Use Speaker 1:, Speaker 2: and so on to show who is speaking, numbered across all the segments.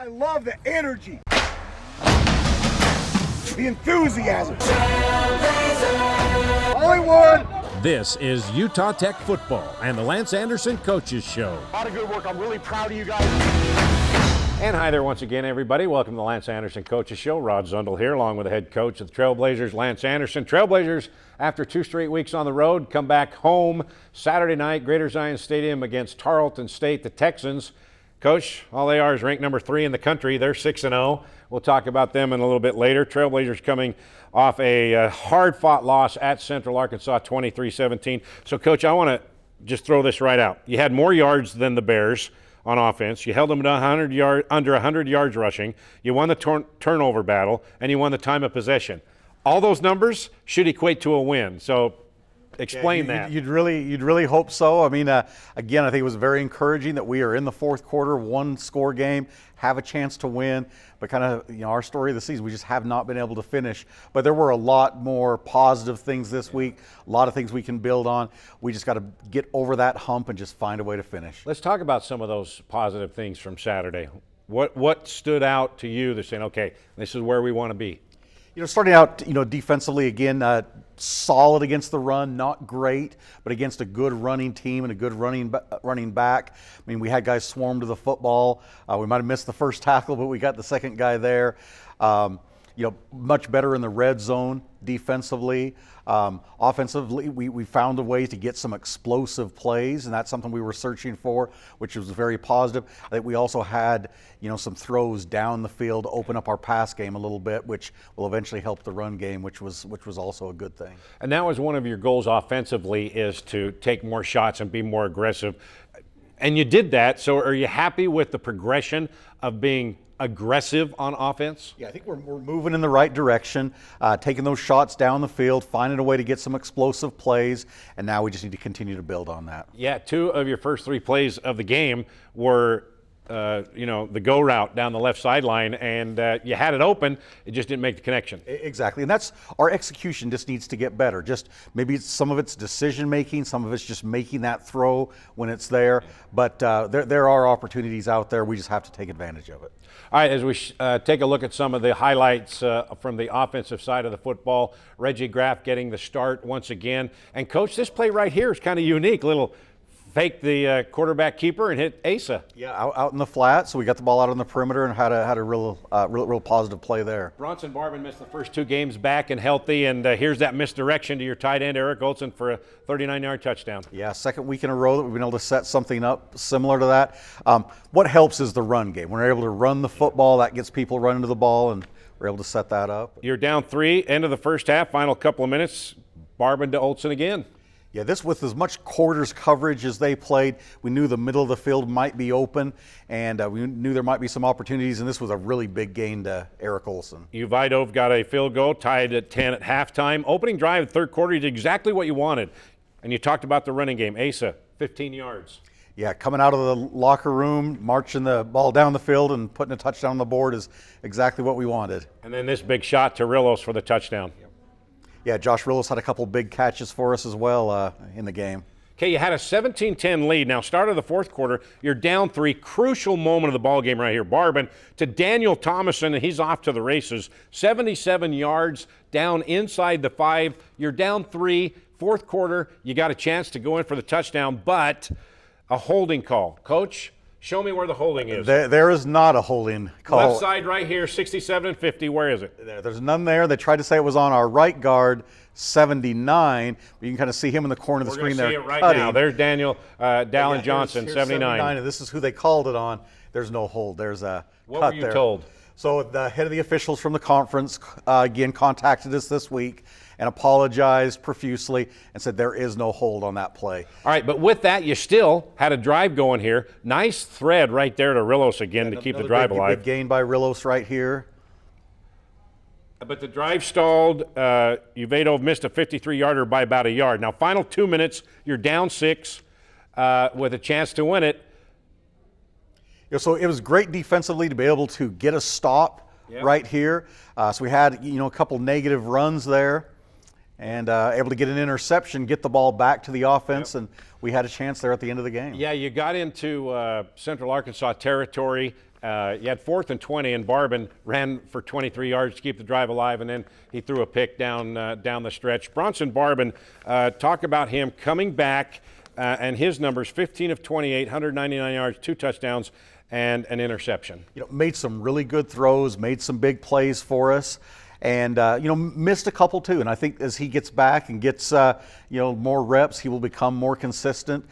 Speaker 1: I love the energy, the enthusiasm. Hollywood!
Speaker 2: This is Utah Tech football and the Lance Anderson Coaches Show.
Speaker 3: A lot of good work. I'm really proud of you guys.
Speaker 2: And hi there once again, everybody. Welcome to the Lance Anderson Coaches Show. Rod Zundel here, along with the head coach of the Trailblazers, Lance Anderson. Trailblazers, after 2 straight weeks on the road, come back home Saturday night, Greater Zion Stadium against Tarleton State, the Texans. Coach, all they are is ranked number 3 in the country. They're 6-0. We'll talk about them in a little bit later. Trailblazers coming off a hard-fought loss at Central Arkansas, 23-17. So, Coach, I want to just throw this right out. You had more yards than the Bears on offense. You held them to under 100 yards rushing. You won the turnover battle, and you won the time of possession. All those numbers should equate to a win. So, explain that.
Speaker 4: You'd really hope so. I mean, again, I think it was very encouraging that we are in the fourth quarter, 1-score game, have a chance to win. But kind of, our story of the season, we just have not been able to finish. But there were a lot more positive things this week, a lot of things we can build on. We just got to get over that hump and just find a way to finish.
Speaker 2: Let's talk about some of those positive things from Saturday. What stood out to you that's saying, okay, this is where we want to be?
Speaker 4: Starting out, defensively, again, solid against the run, not great, but against a good running team and a good running back. I mean, we had guys swarm to the football. We might have missed the first tackle, but we got the second guy there. Much better in the red zone defensively. Offensively, we found a way to get some explosive plays, and that's something we were searching for, which was very positive. I think we also had, some throws down the field to open up our pass game a little bit, which will eventually help the run game, which was also a good thing.
Speaker 2: And that was one of your goals offensively, is to take more shots and be more aggressive. And you did that. So are you happy with the progression of being aggressive on offense?
Speaker 4: Yeah, I think we're moving in the right direction, taking those shots down the field, finding a way to get some explosive plays, and now we just need to continue to build on that.
Speaker 2: Yeah, 2 of your first 3 plays of the game were the go route down the left sideline, and you had it open, it just didn't make the connection.
Speaker 4: Exactly, and that's our execution just needs to get better. Just maybe some of it's decision making, some of it's just making that throw when it's there, but there are opportunities out there. We just have to take advantage of it.
Speaker 2: All right, as we take a look at some of the highlights from the offensive side of the football, Reggie Graff getting the start once again. And, Coach, this play right here is kind of unique. Little fake the quarterback keeper and hit Asa.
Speaker 4: Yeah, out in the flat, so we got the ball out on the perimeter and had a real positive play there.
Speaker 2: Bronson Barban missed the first 2 games back and healthy, and here's that misdirection to your tight end, Eric Olson, for a 39-yard touchdown.
Speaker 4: Yeah, second week in a row that we've been able to set something up similar to that. What helps is the run game. When we're able to run the football, that gets people running to the ball, and we're able to set that up.
Speaker 2: You're down 3, end of the first half, final couple of minutes, Barban to Olson again.
Speaker 4: Yeah, this with as much quarters coverage as they played, we knew the middle of the field might be open, and we knew there might be some opportunities, and this was a really big gain to Eric Olson.
Speaker 2: Uvidov got a field goal, tied at 10 at halftime. Opening drive, third quarter, you did exactly what you wanted. And you talked about the running game. Asa, 15 yards.
Speaker 4: Yeah, coming out of the locker room, marching the ball down the field and putting a touchdown on the board is exactly what we wanted.
Speaker 2: And then this big shot to Rillos for the touchdown.
Speaker 4: Yeah, Josh Rillos had a couple big catches for us as well in the game.
Speaker 2: Okay, you had a 17-10 lead. Now, start of the fourth quarter, you're down 3. Crucial moment of the ball game right here. Barban to Daniel Thomason, and he's off to the races. 77 yards down inside the 5. You're down 3. Fourth quarter, you got a chance to go in for the touchdown, but a holding call. Coach, show me where the holding is.
Speaker 4: There is not a holding call.
Speaker 2: Left side right here, 67 and 50. Where is it?
Speaker 4: There's none there. They tried to say it was on our right guard, 79. But you can kind of see him in the corner of the screen there.
Speaker 2: We're going to see it right
Speaker 4: cutting.
Speaker 2: now. There's Daniel Dallin Johnson,
Speaker 4: here's
Speaker 2: 79.
Speaker 4: And this is who they called it on. There's no hold. There's a
Speaker 2: what
Speaker 4: cut
Speaker 2: were you
Speaker 4: there.
Speaker 2: told?
Speaker 4: So the head of the officials from the conference, again, contacted us this week and apologized profusely and said there is no hold on that play.
Speaker 2: All right, but with that, you still had a drive going here. Nice thread right there to Rillos again to keep the drive alive.
Speaker 4: Big gain by Rillos right here.
Speaker 2: But the drive stalled. Uvidov missed a 53-yarder by about a yard. Now, final 2 minutes, you're down 6 with a chance to win it.
Speaker 4: So it was great defensively to be able to get a stop right here. So we had, a couple negative runs there and able to get an interception, get the ball back to the offense, and we had a chance there at the end of the game.
Speaker 2: Yeah, you got into Central Arkansas territory You had 4th and 20, and Barban ran for 23 yards to keep the drive alive, and then he threw a pick down the stretch. Bronson Barban, talk about him coming back and his numbers: 15 of 28, 199 yards, 2 touchdowns, and an interception.
Speaker 4: Made some really good throws, made some big plays for us, and missed a couple too. And I think as he gets back and gets more reps, he will become more consistent.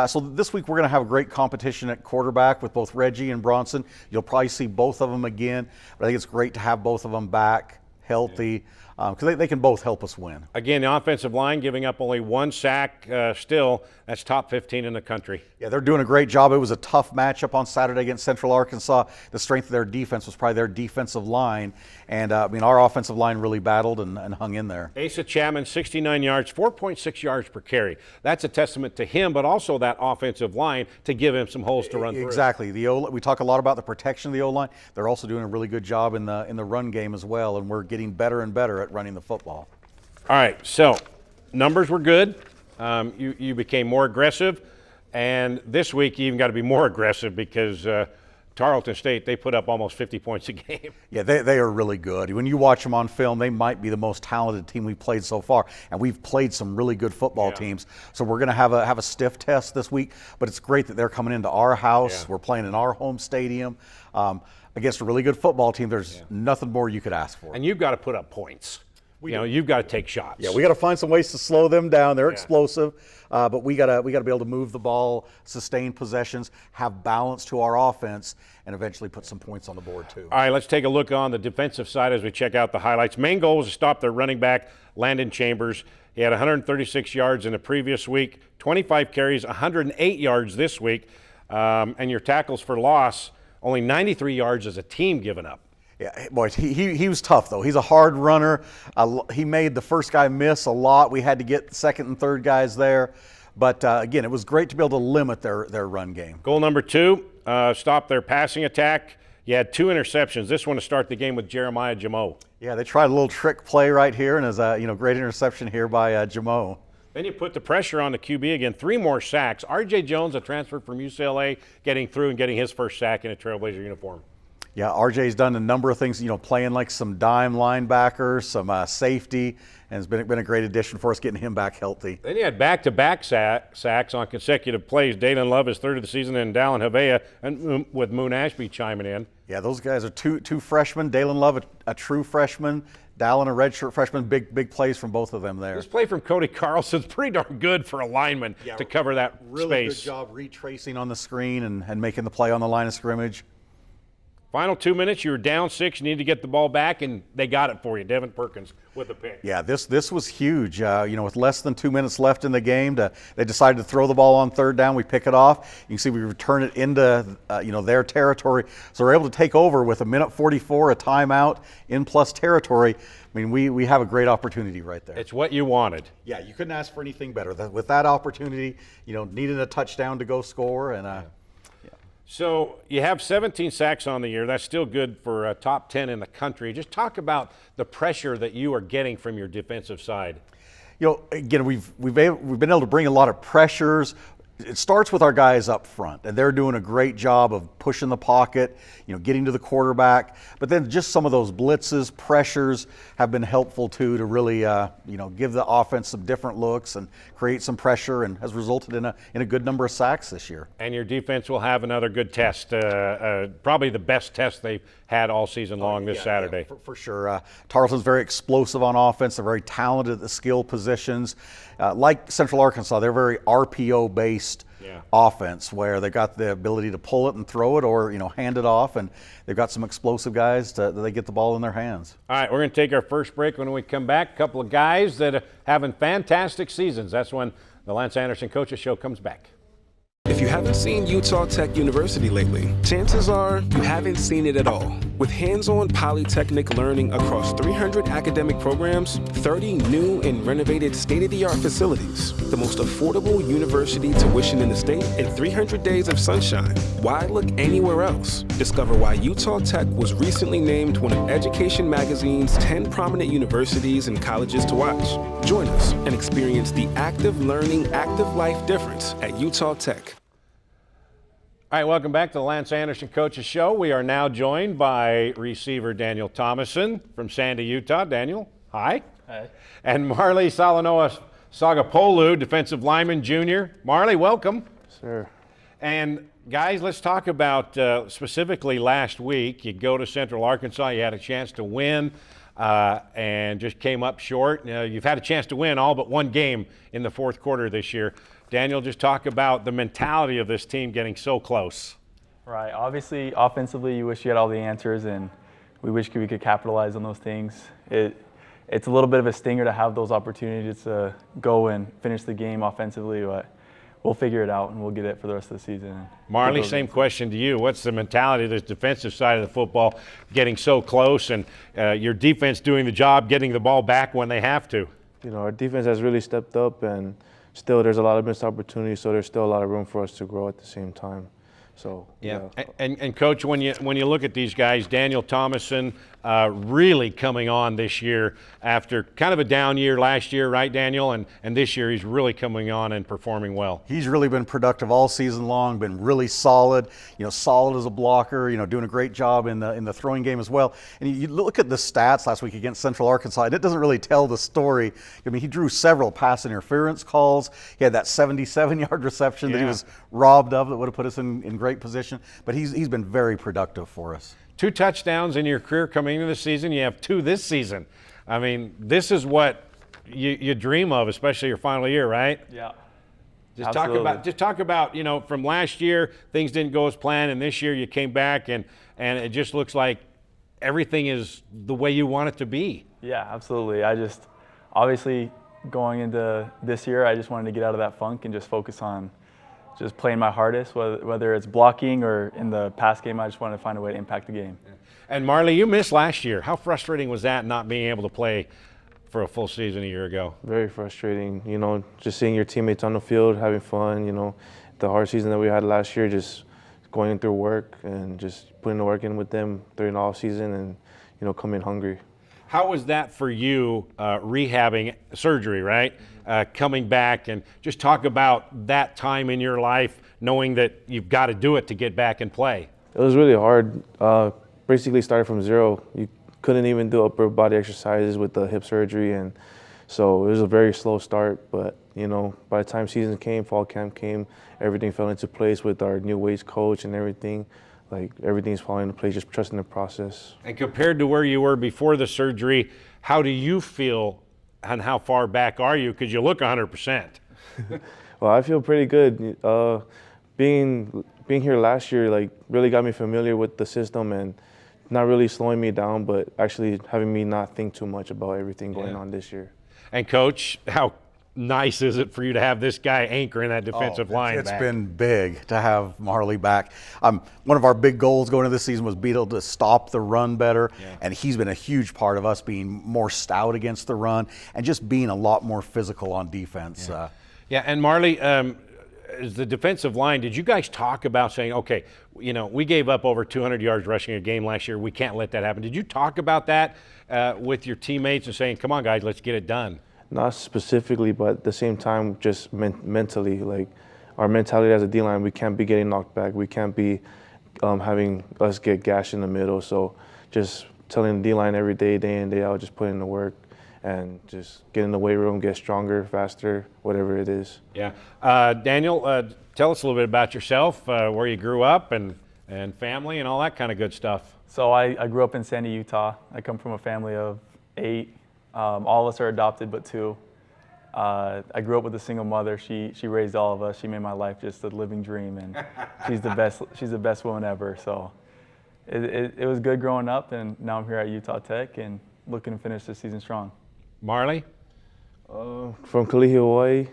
Speaker 4: So this week we're going to have a great competition at quarterback with both Reggie and Bronson. You'll probably see both of them again, but I think it's great to have both of them back healthy, because they can both help us win.
Speaker 2: Again, the offensive line giving up only 1 sack still. That's top 15 in the country.
Speaker 4: Yeah, they're doing a great job. It was a tough matchup on Saturday against Central Arkansas. The strength of their defense was probably their defensive line. And, our offensive line really battled and hung in there.
Speaker 2: Asa Chapman, 69 yards, 4.6 yards per carry. That's a testament to him, but also that offensive line to give him some holes to run through.
Speaker 4: Exactly. We talk a lot about the protection of the O-line. They're also doing a really good job in the run game as well, and we're getting better and better at running the football.
Speaker 2: All right, so numbers were good. You became more aggressive, and this week you even got to be more aggressive because Tarleton State, they put up almost 50 points a game.
Speaker 4: Yeah, they are really good. When you watch them on film, they might be the most talented team we've played so far, and we've played some really good football teams. So we're going to have a stiff test this week, but it's great that they're coming into our house.
Speaker 2: Yeah.
Speaker 4: We're playing in our home stadium against a really good football team. There's nothing more you could ask for.
Speaker 2: And you've got to put up points. You've got to take shots.
Speaker 4: Yeah, we got to find some ways to slow them down. They're explosive, but we got to be able to move the ball, sustain possessions, have balance to our offense, and eventually put some points on the board too.
Speaker 2: All right, let's take a look on the defensive side as we check out the highlights. Main goal was to stop their running back, Landon Chambers. He had 136 yards in the previous week, 25 carries, 108 yards this week, and your tackles for loss, only 93 yards as a team given up.
Speaker 4: Yeah, boy, he was tough, though. He's a hard runner. He made the first guy miss a lot. We had to get the second and third guys there. But, again, it was great to be able to limit their run game.
Speaker 2: Goal number 2, stop their passing attack. You had 2 interceptions. This one to start the game with Jeremiah Jamo.
Speaker 4: Yeah, they tried a little trick play right here, and it was a great interception here by Jamo.
Speaker 2: Then you put the pressure on the QB again. 3 more sacks. R.J. Jones, a transfer from UCLA, getting through and getting his first sack in a Trailblazer uniform.
Speaker 4: Yeah, RJ's done a number of things, playing like some dime linebacker, some safety, and it's been a great addition for us getting him back healthy.
Speaker 2: Then you had back-to-back sacks on consecutive plays. Dalen Love, his 3rd of the season, and Dallin Havea, and with Moon Ashby chiming in.
Speaker 4: Yeah, those guys are two freshmen. Dalen Love, a true freshman. Dallin, a redshirt freshman. Big plays from both of them there.
Speaker 2: This play from Cody Carlson's pretty darn good for a lineman to cover that
Speaker 4: really
Speaker 2: space.
Speaker 4: Good job retracing on the screen and making the play on the line of scrimmage.
Speaker 2: Final 2 minutes, you were down 6, you need to get the ball back, and they got it for you. Devin Perkins with a pick.
Speaker 4: Yeah, this was huge. With less than 2 minutes left in the game, they decided to throw the ball on 3rd down. We pick it off. You can see we return it into their territory. So we're able to take over with 1:44, a timeout in plus territory. I mean, we have a great opportunity right there.
Speaker 2: It's what you wanted.
Speaker 4: Yeah, you couldn't ask for anything better. With that opportunity, needing a touchdown to go score and.
Speaker 2: So you have 17 sacks on the year. That's still good for a top 10 in the country. Just talk about the pressure that you are getting from your defensive side.
Speaker 4: Again, we've been able to bring a lot of pressures. It starts with our guys up front, and they're doing a great job of pushing the pocket, getting to the quarterback. But then just some of those blitzes, pressures have been helpful too to really, give the offense some different looks and create some pressure, and has resulted in a good number of sacks this year.
Speaker 2: And your defense will have another good test, probably the best test they've had all season long this Saturday.
Speaker 4: Yeah, for sure. Tarleton's very explosive on offense. They're very talented at the skill positions. Like Central Arkansas, they're very RPO-based offense, where they got the ability to pull it and throw it, or hand it off, and they've got some explosive guys that they get the ball in their hands.
Speaker 2: All right, we're going to take our first break. When we come back, a couple of guys that are having fantastic seasons. That's when the Lance Anderson Coaches Show comes back.
Speaker 5: If you haven't seen Utah Tech University lately, chances are you haven't seen it at all. With hands-on polytechnic learning across 300 academic programs, 30 new and renovated state-of-the-art facilities, the most affordable university tuition in the state, and 300 days of sunshine. Why look anywhere else? Discover why Utah Tech was recently named one of Education Magazine's 10 prominent universities and colleges to watch. Join us and experience the active learning, active life difference at Utah Tech.
Speaker 2: All right, welcome back to the Lance Anderson Coaches Show. We are now joined by receiver Daniel Thomason from Sandy, Utah. Daniel, hi.
Speaker 6: Hi.
Speaker 2: And Marley Salanoa Sagapolu, defensive lineman junior. Marley, welcome.
Speaker 6: Sure.
Speaker 2: And guys, let's talk about specifically last week. You go to Central Arkansas, you had a chance to win and just came up short. You've had a chance to win all but one game in the fourth quarter this year. Daniel, just talk about the mentality of this team getting so close.
Speaker 6: Right. Obviously, offensively, you wish you had all the answers, and we wish we could capitalize on those things. It's a little bit of a stinger to have those opportunities to go and finish the game offensively, but we'll figure it out, and we'll get it for the rest of the season.
Speaker 2: Marley, same question to you. What's the mentality of this defensive side of the football getting so close and your defense doing the job, getting the ball back when they have to?
Speaker 7: You know, our defense has really stepped up, and still there's a lot of missed opportunities, so there's still a lot of room for us to grow at the same time. So
Speaker 2: yeah. And Coach, when you look at these guys, Daniel Thomason really coming on this year after kind of a down year last year, right, Daniel? And this year he's really coming on and performing well.
Speaker 4: He's really been productive all season long, been really solid, solid as a blocker, doing a great job in the throwing game as well. And you look at the stats last week against Central Arkansas, and it doesn't really tell the story. I mean, he drew several pass interference calls. He had that 77-yard reception that he was robbed of that would have put us in great position. But he's been very productive for us.
Speaker 2: 2 touchdowns in your career coming into the season. You have 2 this season. I mean, this is what you dream of, especially your final year, right?
Speaker 6: Yeah.
Speaker 2: Just talk about, from last year things didn't go as planned, and this year you came back and it just looks like everything is the way you want it to be.
Speaker 6: Yeah, absolutely. Obviously going into this year, I just wanted to get out of that funk and just focus on just playing my hardest, whether it's blocking or in the pass game. I just wanted to find a way to impact the game.
Speaker 2: And Marley, you missed last year. How frustrating was that, not being able to play for a full season a year ago?
Speaker 7: Very frustrating, just seeing your teammates on the field, having fun, the hard season that we had last year, just going through work and just putting the work in with them during the off season and, coming hungry.
Speaker 2: How was that for you, rehabbing surgery, right? Coming back, and just talk about that time in your life, knowing that you've got to do it to get back and play.
Speaker 7: It was really hard. Basically started from zero. You couldn't even do upper body exercises with the hip surgery, and so it was a very slow start. But by the time season came, fall camp came, everything fell into place with our new weights coach and everything. Like, everything's falling into place, just trusting the process.
Speaker 2: And compared to where you were before the surgery, how do you feel and how far back are you? Because you look 100%.
Speaker 7: Well, I feel pretty good. Being here last year, really got me familiar with the system and not really slowing me down, but actually having me not think too much about everything going on this year.
Speaker 2: And Coach, how nice is it for you to have this guy anchoring that defensive line
Speaker 4: It's
Speaker 2: back?
Speaker 4: been big to have Marley back. One of our big goals going into this season was be able to stop the run better, and he's been a huge part of us being more stout against the run and just being a lot more physical on defense.
Speaker 2: And Marley, as the defensive line, did you guys talk about saying, okay, we gave up over 200 yards rushing a game last year. We can't let that happen. Did you talk about that with your teammates and saying, come on, guys, let's get it done?
Speaker 7: Not specifically, but at the same time, just mentally, our mentality as a D-line, we can't be getting knocked back. We can't be having us get gashed in the middle. So just telling the D-line every day, day in, day out, just putting in the work and just get in the weight room, get stronger, faster, whatever it is.
Speaker 2: Yeah. Daniel, tell us a little bit about yourself, where you grew up and family and all that kind of good stuff.
Speaker 6: So I grew up in Sandy, Utah. I come from a family of 8. All of us are adopted but 2. I grew up with a single mother. She raised all of us. She made my life just a living dream, and she's the best woman ever. So it was good growing up, and now I'm here at Utah Tech and looking to finish the season strong.
Speaker 2: Marley?
Speaker 7: From Kalihi, Hawaii.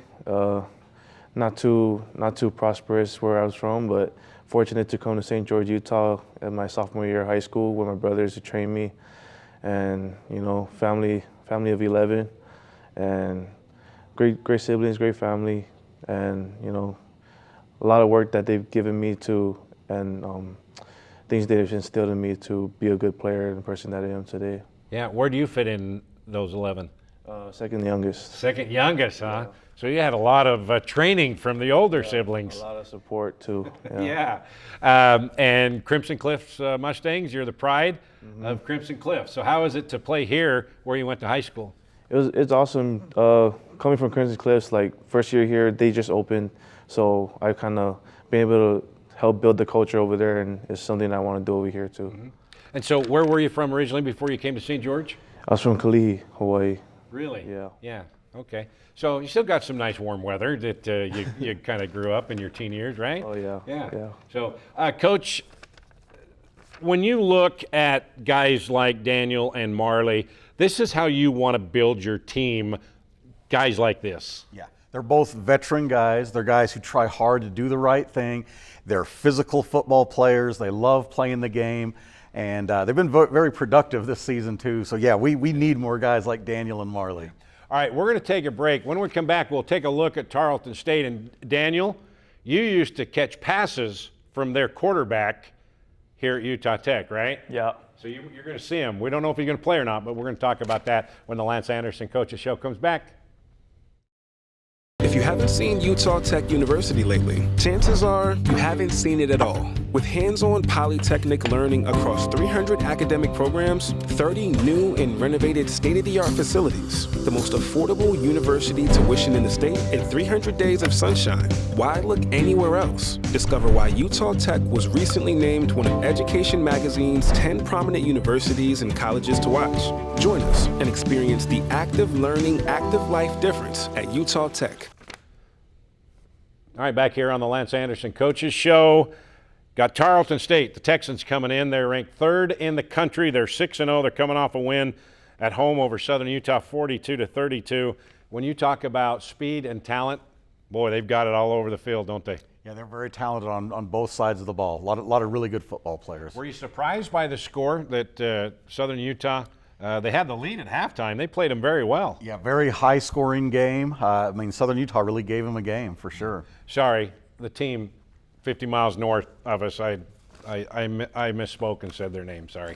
Speaker 7: Not too prosperous where I was from, but fortunate to come to St. George, Utah at my sophomore year of high school with my brothers who trained me, and family of 11, and great siblings, great family, and a lot of work that they've given me to, and things they've instilled in me to be a good player and the person that I am today.
Speaker 2: Yeah, where do you fit in those 11?
Speaker 7: Second youngest.
Speaker 2: Second youngest, huh? So you had a lot of training from the older siblings.
Speaker 7: A lot of support too.
Speaker 2: Yeah. And Crimson Cliffs Mustangs, you're the pride of Crimson Cliffs. So how is it to play here where you went to high school?
Speaker 7: It's awesome. Coming from Crimson Cliffs, like first year here, they just opened, so I kind of been able to help build the culture over there, and it's something I want to do over here too.
Speaker 2: And so where were you from originally before you came to St. George?
Speaker 7: I was from Kalihi, Hawaii.
Speaker 2: Really?
Speaker 7: Yeah.
Speaker 2: Yeah. Okay. So you still got some nice warm weather that you kind of grew up in your teen years, right?
Speaker 7: Oh yeah.
Speaker 2: Yeah. So, Coach, when you look at guys like Daniel and Marley, this is how you want to build your team, guys like this.
Speaker 4: Yeah, they're both veteran guys. They're guys who try hard to do the right thing. They're physical football players. They love playing the game. And they've been very productive this season, too. So, yeah, we need more guys like Daniel and Marley.
Speaker 2: All right, we're going to take a break. When we come back, we'll take a look at Tarleton State. And, Daniel, you used to catch passes from their quarterback here at Utah Tech, right?
Speaker 6: Yeah.
Speaker 2: So you're going to see him. We don't know if he's going to play or not, but we're going to talk about that when the Lance Anderson Coaches Show comes back.
Speaker 5: If you haven't seen Utah Tech University lately, chances are you haven't seen it at all. With hands-on polytechnic learning across 300 academic programs, 30 new and renovated state-of-the-art facilities, the most affordable university tuition in the state, and 300 days of sunshine, why look anywhere else? Discover why Utah Tech was recently named one of Education Magazine's 10 prominent universities and colleges to watch. Join us and experience the active learning, active life difference at Utah Tech.
Speaker 2: All right, back here on the Lance Anderson Coaches Show. Got Tarleton State, the Texans coming in. They're ranked third in the country. They're 6-0. They're coming off a win at home over Southern Utah, 42-32. When you talk about speed and talent, boy, they've got it all over the field, don't they?
Speaker 4: Yeah, they're very talented on both sides of the ball. A lot of really good football players.
Speaker 2: Were you surprised by the score that Southern Utah, they had the lead at halftime. They played them very well.
Speaker 4: Yeah, very high-scoring game. I mean, Southern Utah really gave them a game for sure.
Speaker 2: Sorry, the team 50 miles north of us, I misspoke and said their name, sorry.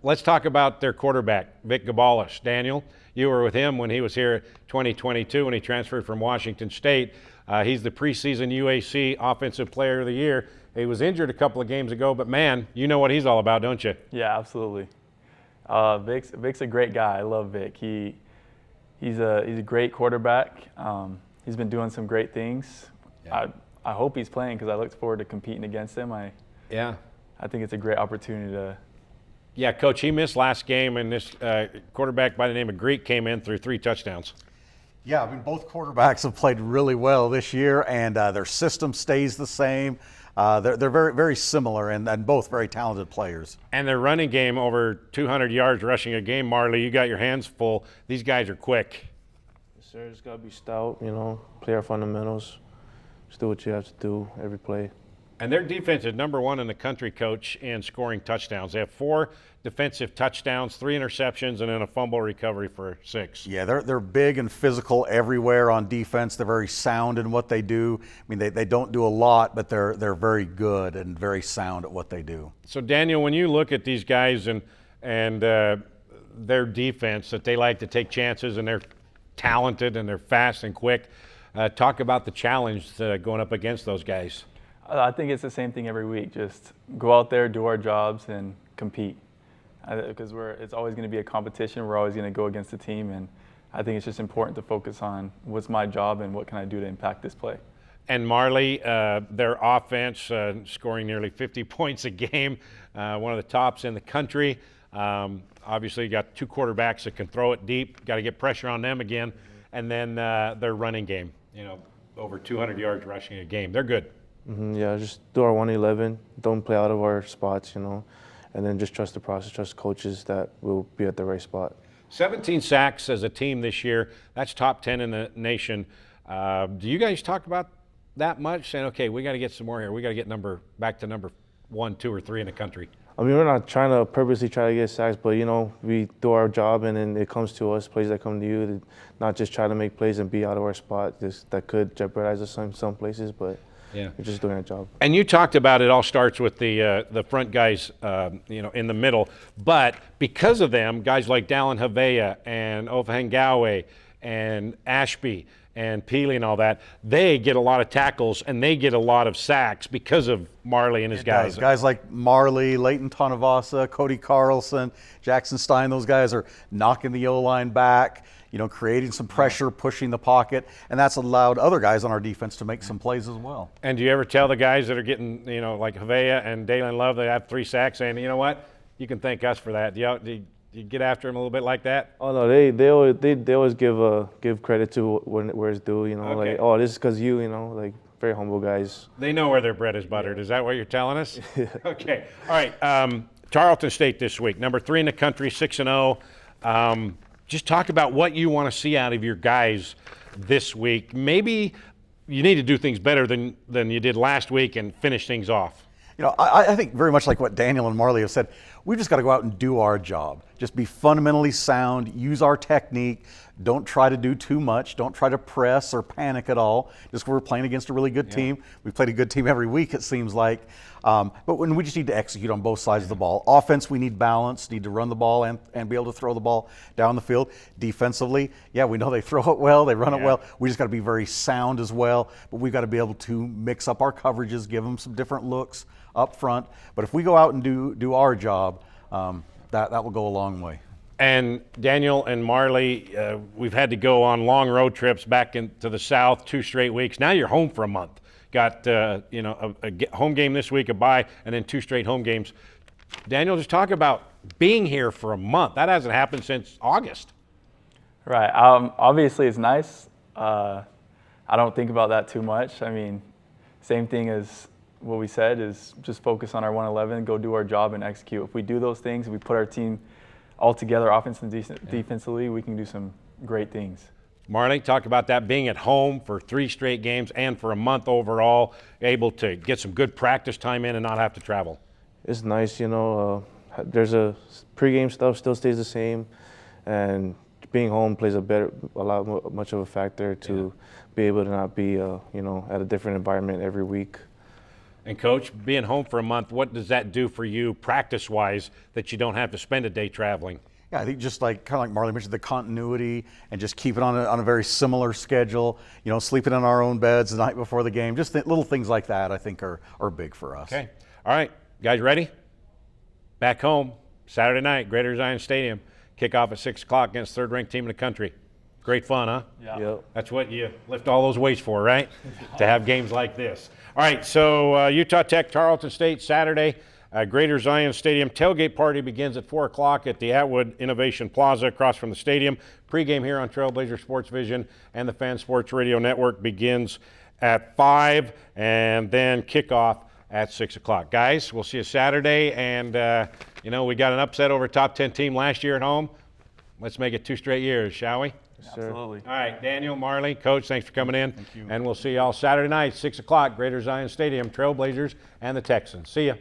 Speaker 2: Let's talk about their quarterback, Vic Gabalis. Daniel, you were with him when he was here 2022 when he transferred from Washington State. He's the preseason UAC Offensive Player of the Year. He was injured a couple of games ago, but man, you know what he's all about, don't you?
Speaker 6: Yeah, absolutely. Vic's a great guy. I love Vic. He's a great quarterback. He's been doing some great things.
Speaker 2: Yeah.
Speaker 6: I hope he's playing because I look forward to competing against him. I think it's a great opportunity to.
Speaker 2: Yeah, Coach, he missed last game, and this quarterback by the name of Greek came in through 3 touchdowns.
Speaker 4: Yeah, I mean, both quarterbacks have played really well this year, and their system stays the same. They're very, very similar and both very talented players.
Speaker 2: And their running game over 200 yards rushing a game, Marley, you got your hands full. These guys are quick.
Speaker 7: Yes, sir. It's got to be stout, play our fundamentals. Just do what you have to do every play.
Speaker 2: And their defense is number 1 in the country, Coach, in scoring touchdowns. They have 4 defensive touchdowns, 3 interceptions, and then a fumble recovery for 6.
Speaker 4: Yeah, they're big and physical everywhere on defense. They're very sound in what they do. I mean, they don't do a lot, but they're very good and very sound at what they do.
Speaker 2: So, Daniel, when you look at these guys and their defense, that they like to take chances and they're talented and they're fast and quick, talk about the challenge going up against those guys.
Speaker 6: I think it's the same thing every week. Just go out there, do our jobs, and compete. Because it's always going to be a competition. We're always going to go against the team, and I think it's just important to focus on what's my job and what can I do to impact this play.
Speaker 2: And Marley, their offense scoring nearly 50 points a game, one of the tops in the country. Obviously, you got 2 quarterbacks that can throw it deep. Got to get pressure on them again. And then their running game, over 200 yards rushing a game. They're good.
Speaker 7: Yeah, just do our 111. Don't play out of our spots, and then just trust the process, trust coaches that we'll be at the right spot. 17
Speaker 2: sacks as a team this year. That's top 10 in the nation. Do you guys talk about that much? Saying, okay, we got to get some more here. We got to get back to number 1, 2, or 3 in the country.
Speaker 7: I mean, we're not trying to purposely try to get sacks, but, we do our job and then it comes to us, plays that come to you, not just try to make plays and be out of our spot. That could jeopardize us in some places, but We're just doing our job.
Speaker 2: And you talked about it all starts with the front guys, in the middle. But because of them, guys like Dallin Havea and Ofahengawe and Ashby and Peely and all that, they get a lot of tackles and they get a lot of sacks because of Marley and his guys.
Speaker 4: Guys like Marley, Leighton Tonavasa, Cody Carlson, Jackson Stein, those guys are knocking the O-line back, creating some pressure, pushing the pocket, and that's allowed other guys on our defense to make some plays as well.
Speaker 2: And do you ever tell the guys that are getting, like Havea and Dalen Love, they have 3 sacks, saying, you know what, you can thank us for that. Do you get after them a little bit like that?
Speaker 7: Oh no, they always give credit to where it's due.
Speaker 2: Okay.
Speaker 7: Like, oh, this is because you. Like very humble guys.
Speaker 2: They know where their bread is buttered. Is that what you're telling us? Okay. All right. Tarleton State this week, number 3 in the country, 6-0. Just talk about what you want to see out of your guys this week. Maybe you need to do things better than you did last week and finish things off.
Speaker 4: I think very much like what Daniel and Marley have said, we just got to go out and do our job. Just be fundamentally sound, use our technique, don't try to do too much, don't try to press or panic at all. Just we're playing against a really good team. We played a good team every week, it seems like. But when we just need to execute on both sides of the ball. Offense, we need balance, need to run the ball and be able to throw the ball down the field. Defensively, we know they throw it well, they run it well. We just got to be very sound as well. But we've got to be able to mix up our coverages, give them some different looks up front. But if we go out and do our job, that will go a long way.
Speaker 2: And Daniel and Marley, we've had to go on long road trips back into the South 2 straight weeks. Now you're home for a month. Got a home game this week, a bye, and then 2 straight home games. Daniel, just talk about being here for a month. That hasn't happened since August.
Speaker 6: Right. Obviously, it's nice. I don't think about that too much. I mean, same thing as what we said is just focus on our 111, go do our job and execute. If we do those things, we put our team all together, offense and defensively, we can do some great things.
Speaker 2: Marley, talk about that, being at home for 3 straight games and for a month overall, able to get some good practice time in and not have to travel.
Speaker 7: It's nice, there's a pregame stuff still stays the same, and being home plays much of a factor to be able to not be, at a different environment every week.
Speaker 2: And Coach, being home for a month, what does that do for you practice-wise that you don't have to spend a day traveling?
Speaker 4: Yeah, I think just kind of like Marley mentioned, the continuity and just keep it on a very similar schedule. Sleeping in our own beds the night before the game, just little things like that I think are big for us.
Speaker 2: Okay. All right, guys ready? Back home, Saturday night, Greater Zion Stadium. Kickoff at 6 o'clock against 3rd-ranked team in the country. Great fun, huh?
Speaker 6: Yeah.
Speaker 7: Yep.
Speaker 2: That's what you lift all those weights for, right? To have games like this. All right, so Utah Tech, Tarleton State, Saturday, Greater Zion Stadium. Tailgate party begins at 4 o'clock at the Atwood Innovation Plaza across from the stadium. Pre-game here on Trailblazer Sports Vision and the Fan Sports Radio Network begins at 5, and then kickoff at 6 o'clock. Guys, we'll see you Saturday, and, we got an upset over a top 10 team last year at home. Let's make it 2 straight years, shall we?
Speaker 6: Absolutely.
Speaker 2: All right, Daniel, Marley, Coach, thanks for coming in. Thank you. And we'll see you all Saturday night, 6 o'clock, Greater Zion Stadium, Trailblazers and the Texans. See ya.